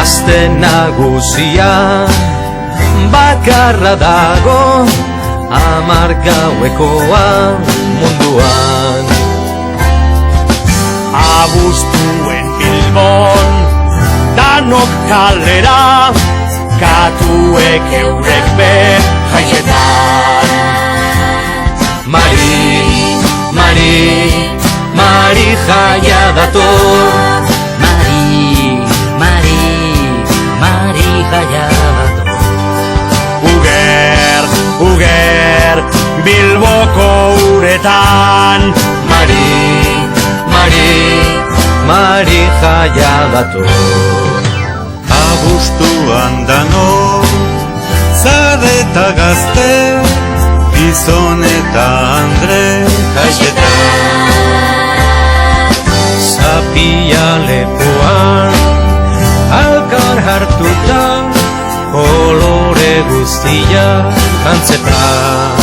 Aste nagusia bakarra dago, 10 gauekoa munduan. Abuztuen Bilbon danok kalera, katuek eurek be jaietan. Mari jaia dator. Mari jaia dator. Uger, Bilboko uretan. Mari jaia dator. Abuztuan dano, zade eta gazte, Gizon eta Andre jaietan. Zapia lepoan alkar hartuta, kolore guztia antzetan.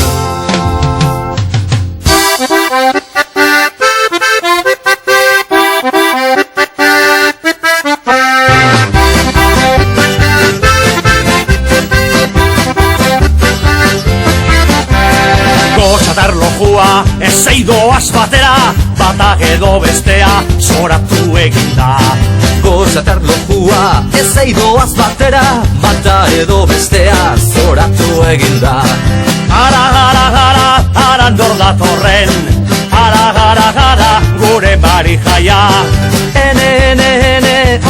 Gozatar lojua ez eidoaz batera, batak edo bestea zoratu eginda. Gozatar lojua ez eidoaz batera, bata edo bestea zoratu eginda. Ara nor datorren, gara gure Mari jaia. Ene,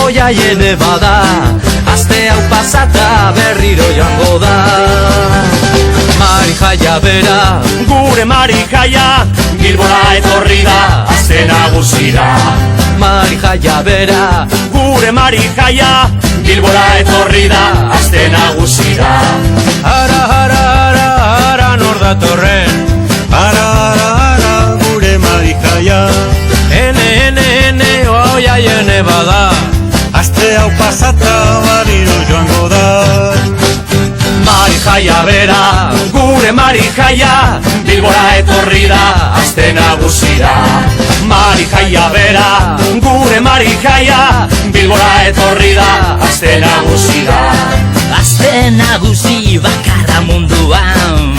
oia jene bada, aste hau pasata berriro joango da. Mari jaia bera, Gure Mari jaia, Bilbora etorri da, aste nagusira. Mari jaia bera, Gure Mari jaia, Bilbora etorri da, aste nagusira. Ara nor datorren, Ara, gure Mari jaia. ene, oia jene bada, Aste hau pasata barriro joango da. Mari jaia bera, Gure Mari jaia, Bilbora etorri da, aste nagusira. Mari jaia bera, Gure Mari jaia, Bilbora etorri da, aste nagusira. Aste nagusi bakarra munduan,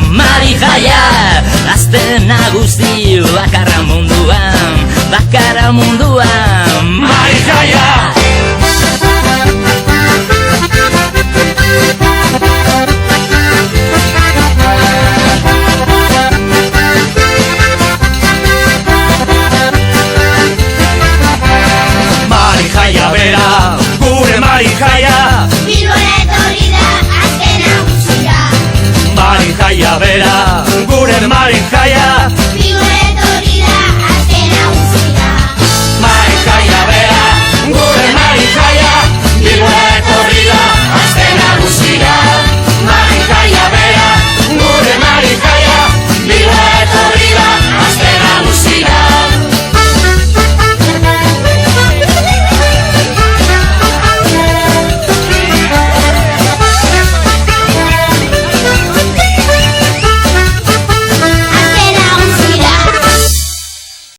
Mari jaia. Aste nagusi bakarra munduan, Mari jaia. Mari jaia bera, Gure Mari jaia, Bilbora etorri da, aste nagusira. Mari jaia bera, Gure Mari jaia.